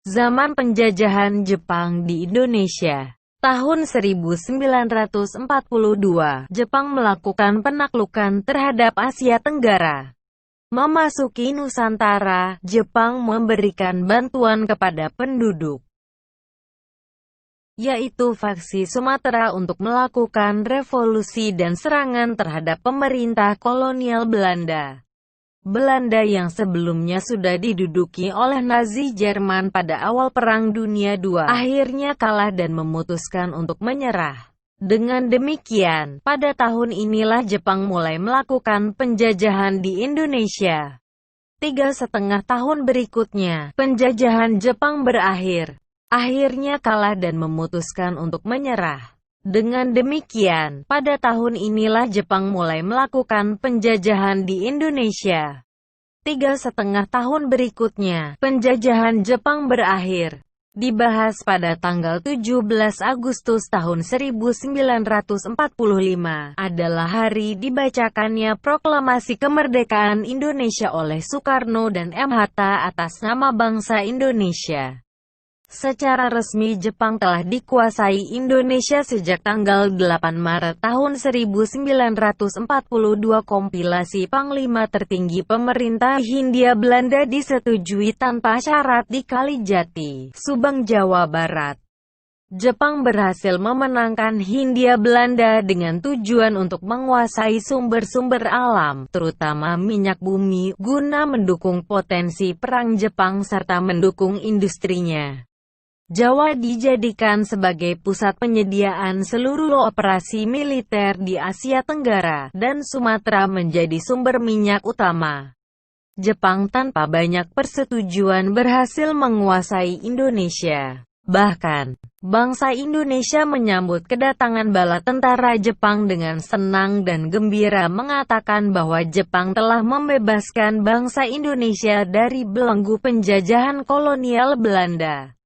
Zaman penjajahan Jepang di Indonesia. Tahun 1942, Jepang melakukan penaklukan terhadap Asia Tenggara. Memasuki Nusantara, Jepang memberikan bantuan kepada penduduk, yaitu faksi Sumatera untuk melakukan revolusi dan serangan terhadap pemerintah kolonial Belanda. Belanda yang sebelumnya sudah diduduki oleh Nazi Jerman pada awal Perang Dunia II, akhirnya kalah dan memutuskan untuk menyerah. Dengan demikian, pada tahun inilah Jepang mulai melakukan penjajahan di Indonesia. 3,5 tahun berikutnya, penjajahan Jepang berakhir. Akhirnya kalah dan memutuskan untuk menyerah. Dengan demikian, pada tahun inilah Jepang mulai melakukan penjajahan di Indonesia. 3,5 tahun berikutnya, penjajahan Jepang berakhir. Dibahas pada tanggal 17 Agustus tahun 1945, adalah hari dibacakannya Proklamasi Kemerdekaan Indonesia oleh Soekarno dan M. Hatta atas nama bangsa Indonesia. Secara resmi Jepang telah dikuasai Indonesia sejak tanggal 8 Maret tahun 1942. Kompilasi Panglima Tertinggi Pemerintah Hindia Belanda disetujui tanpa syarat di Kalijati, Subang, Jawa Barat. Jepang berhasil memenangkan Hindia Belanda dengan tujuan untuk menguasai sumber-sumber alam, terutama minyak bumi, guna mendukung potensi perang Jepang serta mendukung industrinya. Jawa dijadikan sebagai pusat penyediaan seluruh operasi militer di Asia Tenggara, dan Sumatera menjadi sumber minyak utama. Jepang tanpa banyak persetujuan berhasil menguasai Indonesia. Bahkan, bangsa Indonesia menyambut kedatangan bala tentara Jepang dengan senang dan gembira, mengatakan bahwa Jepang telah membebaskan bangsa Indonesia dari belenggu penjajahan kolonial Belanda.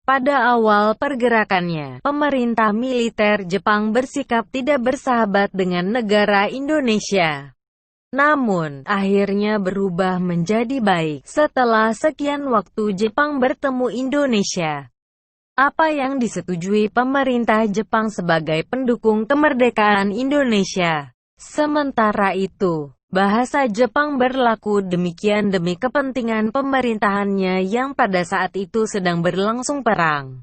Pada awal pergerakannya, pemerintah militer Jepang bersikap tidak bersahabat dengan negara Indonesia. Namun, akhirnya berubah menjadi baik setelah sekian waktu Jepang bertemu Indonesia. Apa yang disetujui pemerintah Jepang sebagai pendukung kemerdekaan Indonesia. Sementara itu, bahasa Jepang berlaku demikian demi kepentingan pemerintahannya yang pada saat itu sedang berlangsung perang.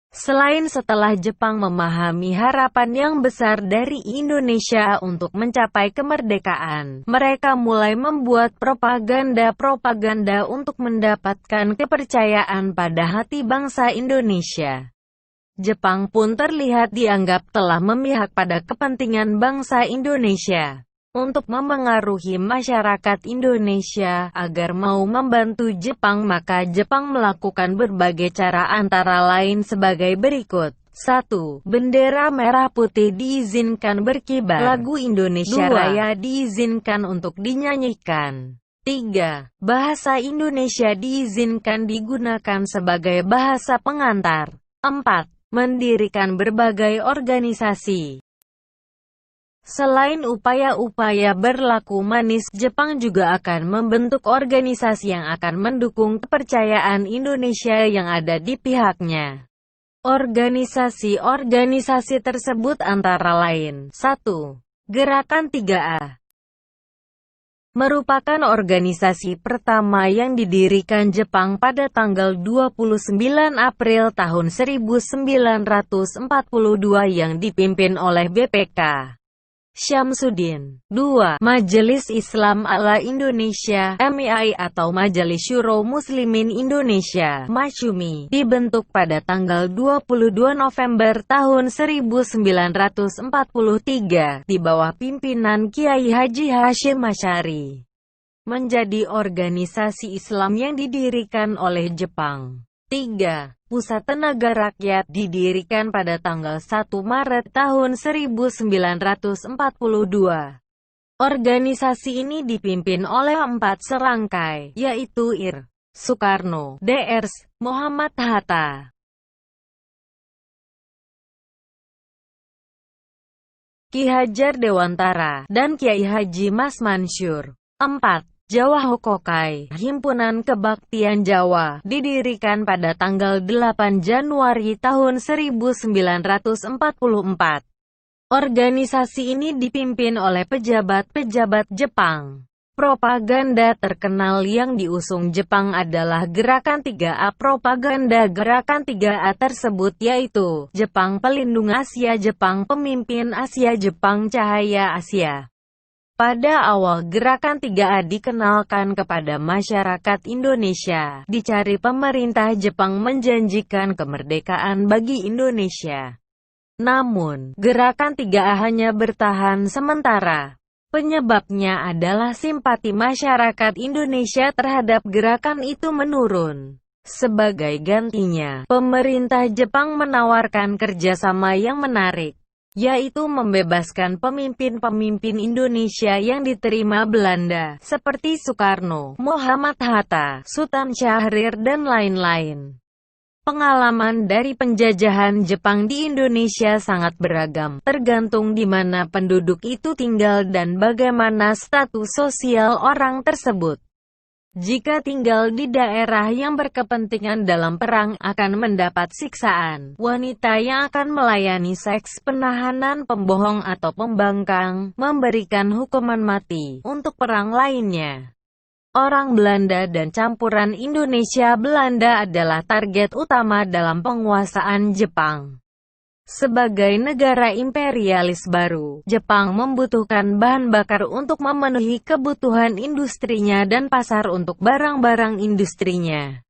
Selain setelah Jepang memahami harapan yang besar dari Indonesia untuk mencapai kemerdekaan, mereka mulai membuat propaganda untuk mendapatkan kepercayaan pada hati bangsa Indonesia. Jepang pun terlihat dianggap telah memihak pada kepentingan bangsa Indonesia. Untuk memengaruhi masyarakat Indonesia agar mau membantu Jepang, maka Jepang melakukan berbagai cara antara lain sebagai berikut. 1. Bendera merah putih diizinkan berkibar. Lagu Indonesia Raya diizinkan untuk dinyanyikan. 3. Bahasa Indonesia diizinkan digunakan sebagai bahasa pengantar. 4. Mendirikan berbagai organisasi. Selain upaya-upaya berlaku manis, Jepang juga akan membentuk organisasi yang akan mendukung kepercayaan Indonesia yang ada di pihaknya. Organisasi-organisasi tersebut antara lain: 1. Gerakan 3A merupakan organisasi pertama yang didirikan Jepang pada tanggal 29 April tahun 1942 yang dipimpin oleh BPK Syamsuddin. 2. Majelis Islam ala Indonesia (MII) atau Majelis Syuro Muslimin Indonesia (MASYUMI), dibentuk pada tanggal 22 November tahun 1943 di bawah pimpinan Kiai Haji Hashim Asy'ari. Menjadi organisasi Islam yang didirikan oleh Jepang. 3. Pusat Tenaga Rakyat didirikan pada tanggal 1 Maret tahun 1942. Organisasi ini dipimpin oleh 4 serangkai, yaitu Ir. Soekarno, Drs. Muhammad Hatta, Ki Hajar Dewantara, dan Kiai Haji Mas Mansur. 4. Jawa Hokokai, Himpunan Kebaktian Jawa, didirikan pada tanggal 8 Januari tahun 1944. Organisasi ini dipimpin oleh pejabat-pejabat Jepang. Propaganda terkenal yang diusung Jepang adalah Gerakan 3A. Propaganda Gerakan 3A tersebut yaitu, Jepang Pelindung Asia, Jepang Pemimpin Asia, Jepang Cahaya Asia. Pada awal Gerakan 3A dikenalkan kepada masyarakat Indonesia, dicari pemerintah Jepang menjanjikan kemerdekaan bagi Indonesia. Namun, Gerakan 3A hanya bertahan sementara. Penyebabnya adalah simpati masyarakat Indonesia terhadap gerakan itu menurun. Sebagai gantinya, pemerintah Jepang menawarkan kerjasama yang menarik, yaitu membebaskan pemimpin-pemimpin Indonesia yang diterima Belanda, seperti Soekarno, Muhammad Hatta, Sultan Syahrir dan lain-lain. Pengalaman dari penjajahan Jepang di Indonesia sangat beragam, tergantung di mana penduduk itu tinggal dan bagaimana status sosial orang tersebut. Jika tinggal di daerah yang berkepentingan dalam perang, akan mendapat siksaan. Wanita yang akan melayani seks, penahanan, pembohong atau pembangkang, memberikan hukuman mati. Untuk perang lainnya, orang Belanda dan campuran Indonesia-Belanda adalah target utama dalam penguasaan Jepang. Sebagai negara imperialis baru, Jepang membutuhkan bahan bakar untuk memenuhi kebutuhan industrinya dan pasar untuk barang-barang industrinya.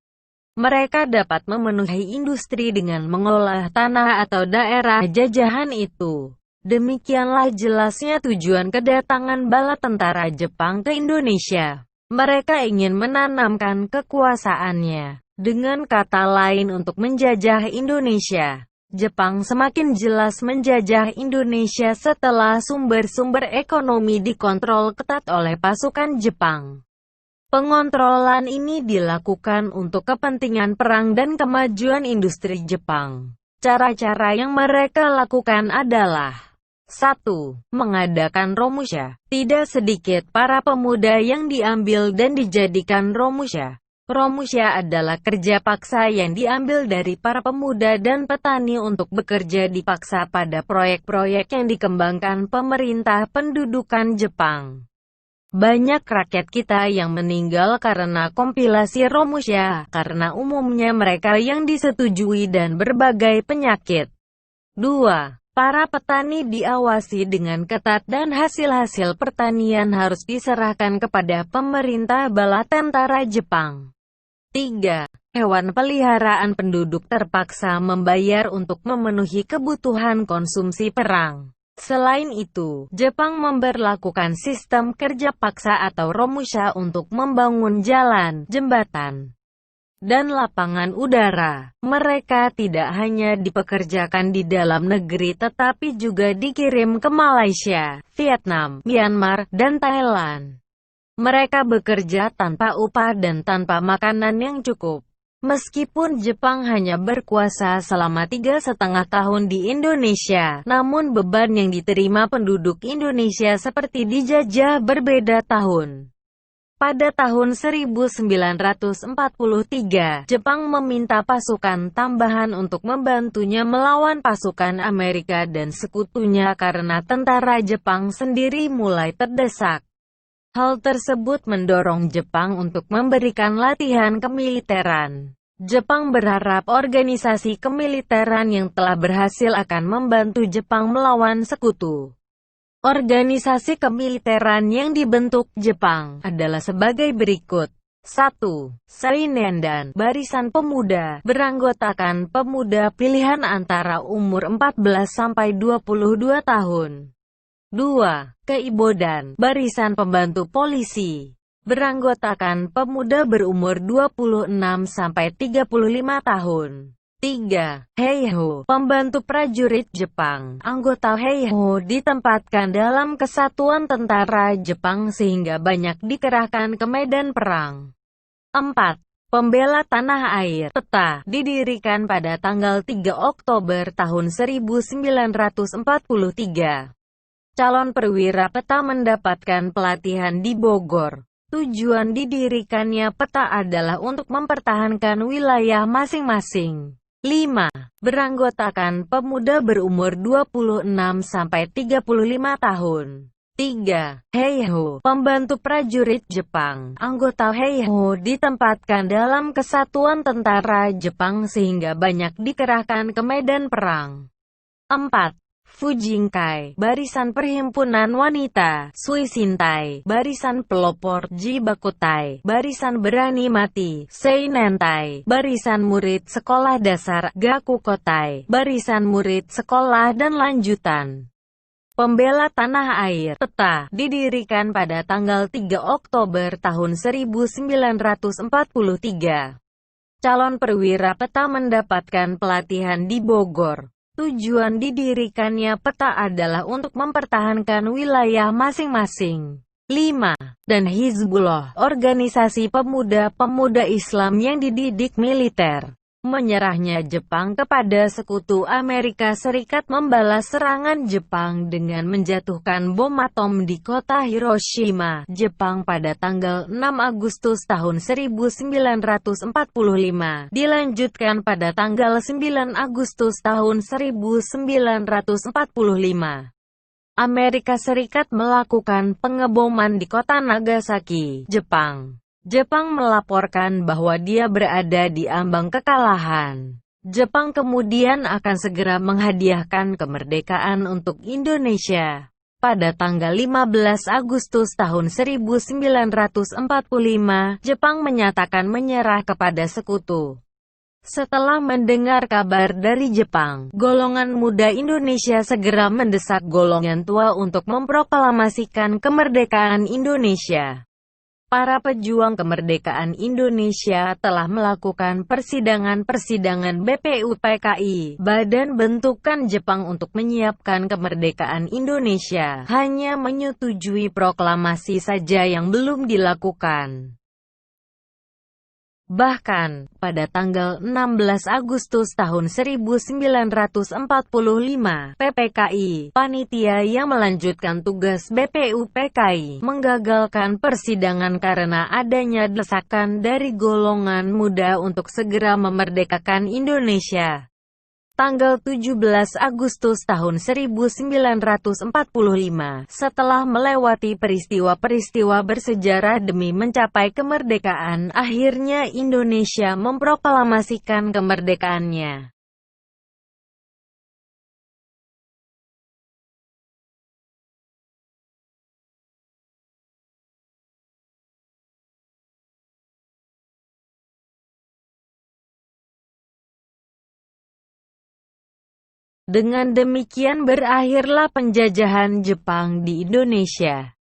Mereka dapat memenuhi industri dengan mengolah tanah atau daerah jajahan itu. Demikianlah jelasnya tujuan kedatangan bala tentara Jepang ke Indonesia. Mereka ingin menanamkan kekuasaannya. Dengan kata lain, untuk menjajah Indonesia. Jepang semakin jelas menjajah Indonesia setelah sumber-sumber ekonomi dikontrol ketat oleh pasukan Jepang. Pengontrolan ini dilakukan untuk kepentingan perang dan kemajuan industri Jepang. Cara-cara yang mereka lakukan adalah: 1. Mengadakan romusha. Tidak sedikit para pemuda yang diambil dan dijadikan romusha. Romusha adalah kerja paksa yang diambil dari para pemuda dan petani untuk bekerja dipaksa pada proyek-proyek yang dikembangkan pemerintah pendudukan Jepang. Banyak rakyat kita yang meninggal karena kompilasi romusha, karena umumnya mereka yang disetujui dan berbagai penyakit. 2. Para petani diawasi dengan ketat dan hasil-hasil pertanian harus diserahkan kepada pemerintah bala tentara Jepang. 3. Hewan peliharaan penduduk terpaksa membayar untuk memenuhi kebutuhan konsumsi perang. Selain itu, Jepang memberlakukan sistem kerja paksa atau romusha untuk membangun jalan, jembatan, dan lapangan udara. Mereka tidak hanya dipekerjakan di dalam negeri tetapi juga dikirim ke Malaysia, Vietnam, Myanmar, dan Thailand. Mereka bekerja tanpa upah dan tanpa makanan yang cukup. Meskipun Jepang hanya berkuasa selama 3,5 tahun di Indonesia, namun beban yang diterima penduduk Indonesia seperti dijajah berbeda tahun. Pada tahun 1943, Jepang meminta pasukan tambahan untuk membantunya melawan pasukan Amerika dan sekutunya karena tentara Jepang sendiri mulai terdesak. Hal tersebut mendorong Jepang untuk memberikan latihan kemiliteran. Jepang berharap organisasi kemiliteran yang telah berhasil akan membantu Jepang melawan sekutu. Organisasi kemiliteran yang dibentuk Jepang adalah sebagai berikut. 1. Seinedan, Barisan Pemuda, beranggotakan pemuda pilihan antara umur 14 sampai 22 tahun. 2. Keibodan, Barisan Pembantu Polisi, beranggotakan pemuda berumur 26 sampai 35 tahun. 3. Heiho, Pembantu Prajurit Jepang, anggota Heiho ditempatkan dalam kesatuan tentara Jepang sehingga banyak dikerahkan ke medan perang. 4. Pembela Tanah Air, PETA, didirikan pada tanggal 3 Oktober tahun 1943. Calon perwira PETA mendapatkan pelatihan di Bogor. Tujuan didirikannya peta adalah untuk mempertahankan wilayah masing-masing. 5. Beranggotakan pemuda berumur 26-35 tahun. 3. Heiho, pembantu prajurit Jepang. Anggota Heiho ditempatkan dalam kesatuan tentara Jepang sehingga banyak dikerahkan ke medan perang. 4. Fujinkai, barisan perhimpunan wanita. Suisintai, barisan pelopor. Jibakutai, barisan berani mati. Seinentai, barisan murid sekolah dasar. Gakukotai, barisan murid sekolah dan lanjutan. Pembela tanah air. Peta didirikan pada tanggal 3 Oktober tahun 1943. Calon perwira peta mendapatkan pelatihan di Bogor. Tujuan didirikannya peta adalah untuk mempertahankan wilayah masing-masing. 5. Dan Hizbullah, organisasi pemuda-pemuda Islam yang dididik militer. Menyerahnya Jepang kepada sekutu Amerika Serikat membalas serangan Jepang dengan menjatuhkan bom atom di kota Hiroshima, Jepang pada tanggal 6 Agustus tahun 1945, dilanjutkan pada tanggal 9 Agustus tahun 1945. Amerika Serikat melakukan pengeboman di kota Nagasaki, Jepang. Jepang melaporkan bahwa dia berada di ambang kekalahan. Jepang kemudian akan segera menghadiahkan kemerdekaan untuk Indonesia. Pada tanggal 15 Agustus tahun 1945, Jepang menyatakan menyerah kepada sekutu. Setelah mendengar kabar dari Jepang, golongan muda Indonesia segera mendesak golongan tua untuk memproklamasikan kemerdekaan Indonesia. Para pejuang kemerdekaan Indonesia telah melakukan persidangan-persidangan BPUPKI, Badan Bentukan Jepang untuk menyiapkan kemerdekaan Indonesia, hanya menyetujui proklamasi saja yang belum dilakukan. Bahkan, pada tanggal 16 Agustus tahun 1945, PPKI, panitia yang melanjutkan tugas BPUPKI, menggagalkan persidangan karena adanya desakan dari golongan muda untuk segera memerdekakan Indonesia. Tanggal 17 Agustus tahun 1945, setelah melewati peristiwa-peristiwa bersejarah demi mencapai kemerdekaan, akhirnya Indonesia memproklamasikan kemerdekaannya. Dengan demikian berakhirlah penjajahan Jepang di Indonesia.